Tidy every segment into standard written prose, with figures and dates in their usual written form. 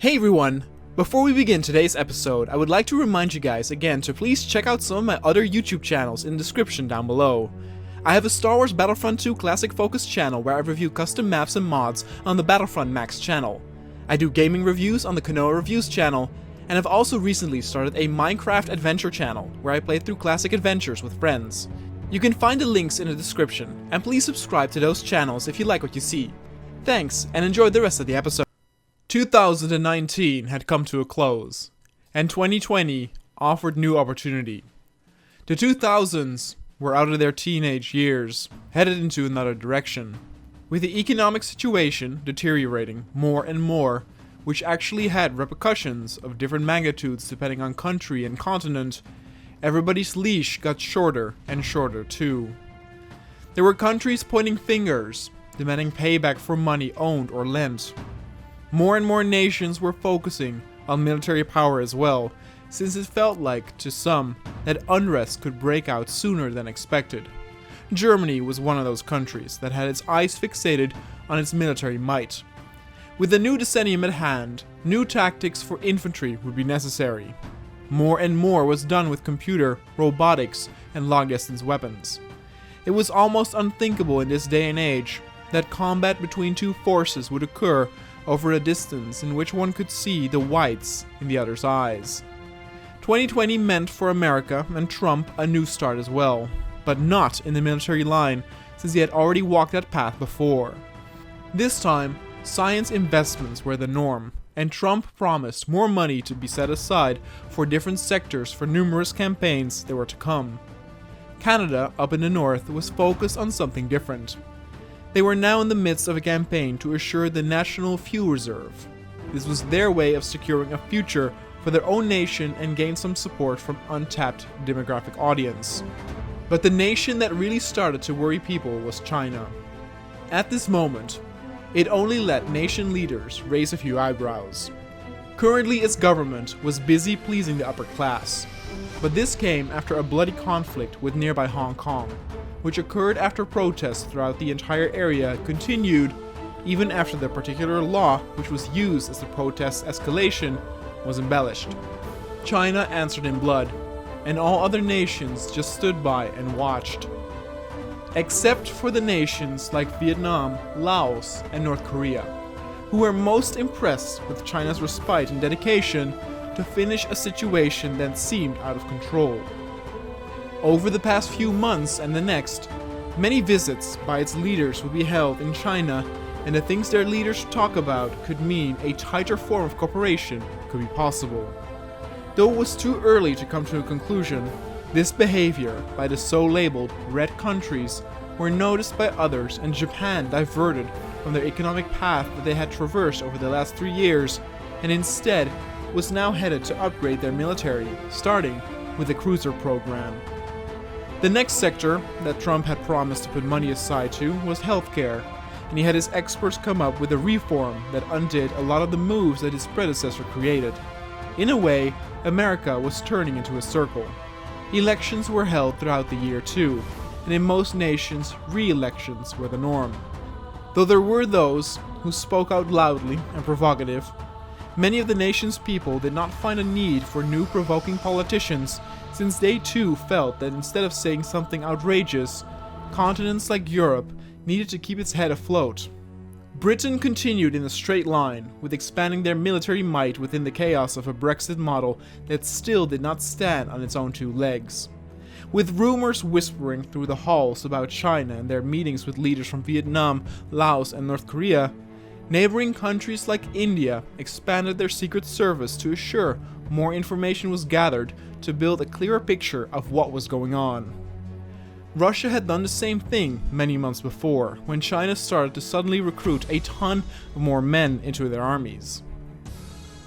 Hey everyone! Before we begin today's episode, I would like to remind you guys again to please check out some of my other YouTube channels in the description down below. I have a Star Wars Battlefront 2 Classic Focus channel where I review custom maps and mods on the Battlefront Max channel. I do gaming reviews on the Kanoa Reviews channel, and I've also recently started a Minecraft adventure channel where I play through classic adventures with friends. You can find the links in the description, and please subscribe to those channels if you like what you see. Thanks, and enjoy the rest of the episode. 2019 had come to a close, and 2020 offered new opportunity. The 2000s were out of their teenage years, headed into another direction, with the economic situation deteriorating more and more, which actually had repercussions of different magnitudes depending on country and continent. Everybody's leash got shorter and shorter too. There were countries pointing fingers, demanding payback for money owned or lent. More and more nations were focusing on military power as well, since it felt like, to some, that unrest could break out sooner than expected. Germany was one of those countries that had its eyes fixated on its military might. With the new decennium at hand, new tactics for infantry would be necessary. More and more was done with computer, robotics, and long-distance weapons. It was almost unthinkable in this day and age that combat between two forces would occur over a distance in which one could see the whites in the other's eyes. 2020 meant for America and Trump a new start as well, but not in the military line, since he had already walked that path before. This time, science investments were the norm, and Trump promised more money to be set aside for different sectors for numerous campaigns that were to come. Canada, up in the north, was focused on something different. They were now in the midst of a campaign to assure the National Fuel Reserve. This was their way of securing a future for their own nation and gain some support from untapped demographic audience. But the nation that really started to worry people was China. At this moment, it only let nation leaders raise a few eyebrows. Currently, its government was busy pleasing the upper class, but this came after a bloody conflict with nearby Hong Kong, which occurred after protests throughout the entire area continued even after the particular law which was used as the protest escalation was embellished. China answered in blood, and all other nations just stood by and watched. Except for the nations like Vietnam, Laos, and North Korea, who were most impressed with China's respite and dedication to finish a situation that seemed out of control. Over the past few months and the next, many visits by its leaders would be held in China, and the things their leaders talk about could mean a tighter form of cooperation could be possible. Though it was too early to come to a conclusion, this behavior by the so-labeled red countries were noticed by others, and Japan diverted from their economic path that they had traversed over the last 3 years, and instead was now headed to upgrade their military, starting with the cruiser program. The next sector that Trump had promised to put money aside to was healthcare, and he had his experts come up with a reform that undid a lot of the moves that his predecessor created. In a way, America was turning into a circle. Elections were held throughout the year too, and in most nations, re-elections were the norm. Though there were those who spoke out loudly and provocative, many of the nation's people did not find a need for new provoking politicians, since they too felt that instead of saying something outrageous, continents like Europe needed to keep its head afloat. Britain continued in a straight line, with expanding their military might within the chaos of a Brexit model that still did not stand on its own two legs. With rumors whispering through the halls about China and their meetings with leaders from Vietnam, Laos, and North Korea, neighboring countries like India expanded their secret service to assure more information was gathered to build a clearer picture of what was going on. Russia had done the same thing many months before, when China started to suddenly recruit a ton of more men into their armies.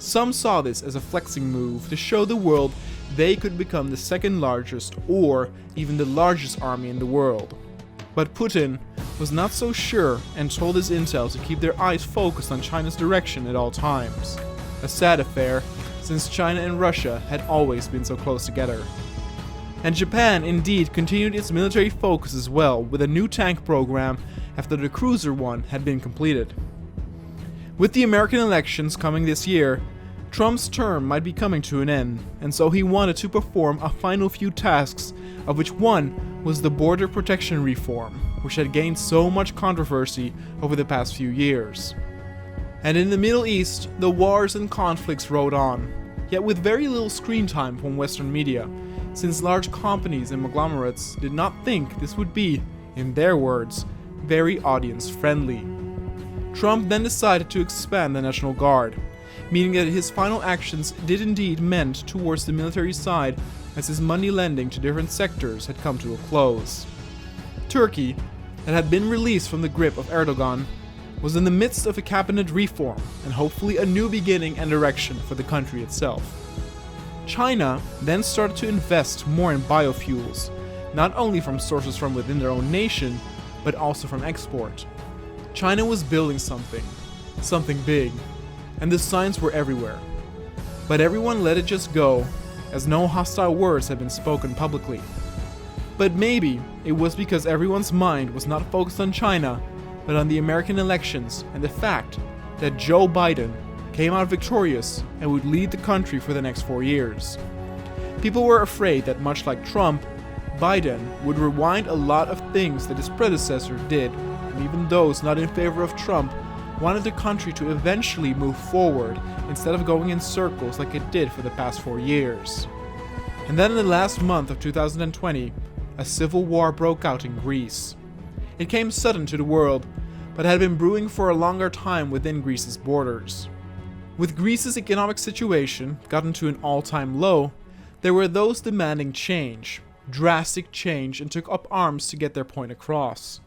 Some saw this as a flexing move to show the world they could become the second largest or even the largest army in the world. But Putin was not so sure and told his intel to keep their eyes focused on China's direction at all times. A sad affair, since China and Russia had always been so close together. And Japan indeed continued its military focus as well, with a new tank program after the cruiser one had been completed. With the American elections coming this year, Trump's term might be coming to an end, and so he wanted to perform a final few tasks, of which one was the border protection reform, which had gained so much controversy over the past few years. And in the Middle East, the wars and conflicts rode on, yet with very little screen time from Western media, since large companies and conglomerates did not think this would be, in their words, very audience-friendly. Trump then decided to expand the National Guard, meaning that his final actions did indeed mend towards the military side as his money lending to different sectors had come to a close. Turkey, that had been released from the grip of Erdogan, was in the midst of a cabinet reform and hopefully a new beginning and direction for the country itself. China then started to invest more in biofuels, not only from sources from within their own nation, but also from export. China was building something big, and the signs were everywhere. But everyone let it just go, as no hostile words had been spoken publicly. But maybe it was because everyone's mind was not focused on China, but on the American elections and the fact that Joe Biden came out victorious and would lead the country for the next 4 years. People were afraid that, much like Trump, Biden would rewind a lot of things that his predecessor did, and even those not in favor of Trump wanted the country to eventually move forward instead of going in circles like it did for the past 4 years. And then in the last month of 2020, a civil war broke out in Greece. It came sudden to the world, but had been brewing for a longer time within Greece's borders. With Greece's economic situation gotten to an all-time low, there were those demanding change, drastic change, and took up arms to get their point across.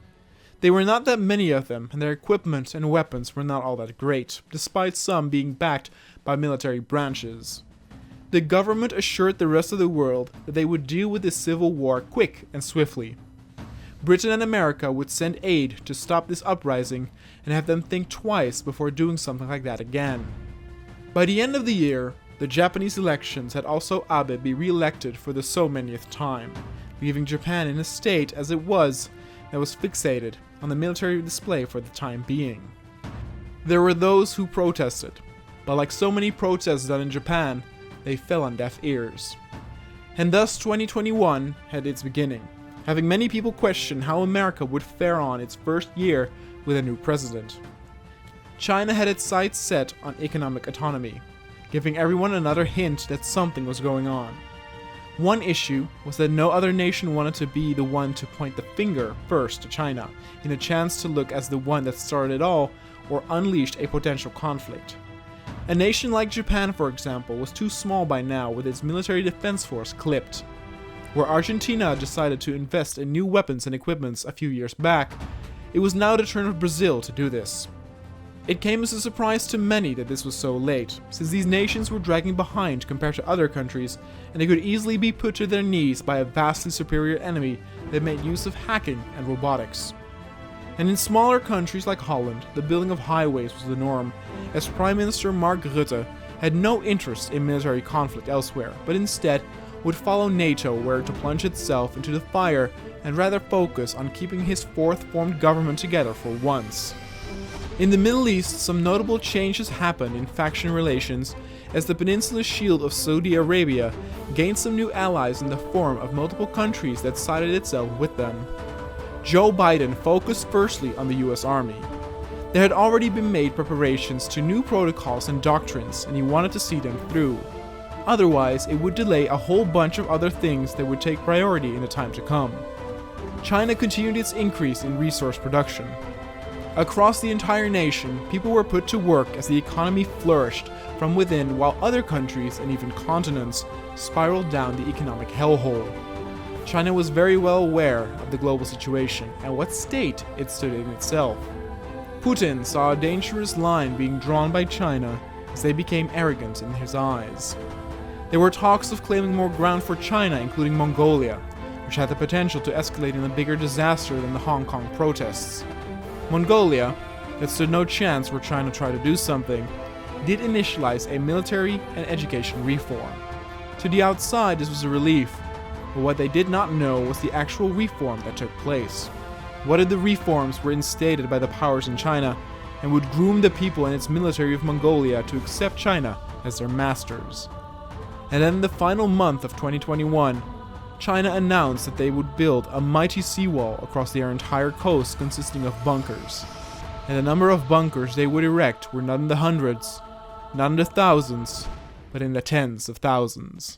There were not that many of them, and their equipment and weapons were not all that great, despite some being backed by military branches. The government assured the rest of the world that they would deal with the civil war quick and swiftly. Britain and America would send aid to stop this uprising and have them think twice before doing something like that again. By the end of the year, the Japanese elections had also Abe be re-elected for the so manyth time, leaving Japan in a state as it was that was fixated on the military display for the time being. There were those who protested, but like so many protests done in Japan, they fell on deaf ears. And thus 2021 had its beginning, having many people question how America would fare on its first year with a new president. China had its sights set on economic autonomy, giving everyone another hint that something was going on. One issue was that no other nation wanted to be the one to point the finger first to China, in a chance to look as the one that started it all or unleashed a potential conflict. A nation like Japan, for example, was too small by now with its military defense force clipped. Where Argentina decided to invest in new weapons and equipments a few years back, it was now the turn of Brazil to do this. It came as a surprise to many that this was so late, since these nations were dragging behind compared to other countries, and they could easily be put to their knees by a vastly superior enemy that made use of hacking and robotics. And in smaller countries like Holland, the building of highways was the norm, as Prime Minister Mark Rutte had no interest in military conflict elsewhere, but instead would follow NATO where to plunge itself into the fire and rather focus on keeping his fourth formed government together for once. In the Middle East, some notable changes happened in faction relations as the Peninsula Shield of Saudi Arabia gained some new allies in the form of multiple countries that sided itself with them. Joe Biden focused firstly on the US Army. There had already been made preparations to new protocols and doctrines, and he wanted to see them through. Otherwise, it would delay a whole bunch of other things that would take priority in the time to come. China continued its increase in resource production. Across the entire nation, people were put to work as the economy flourished from within, while other countries and even continents spiraled down the economic hellhole. China was very well aware of the global situation and what state it stood in itself. Putin saw a dangerous line being drawn by China as they became arrogant in his eyes. There were talks of claiming more ground for China, including Mongolia, which had the potential to escalate in a bigger disaster than the Hong Kong protests. Mongolia, that stood no chance were China tried to do something, did initialize a military and education reform. To the outside, this was a relief, but what they did not know was the actual reform that took place. What if the reforms were instated by the powers in China and would groom the people and its military of Mongolia to accept China as their masters. And then in the final month of 2021, China announced that they would build a mighty seawall across their entire coast consisting of bunkers. And the number of bunkers they would erect were not in the hundreds, not in the thousands, but in the tens of thousands.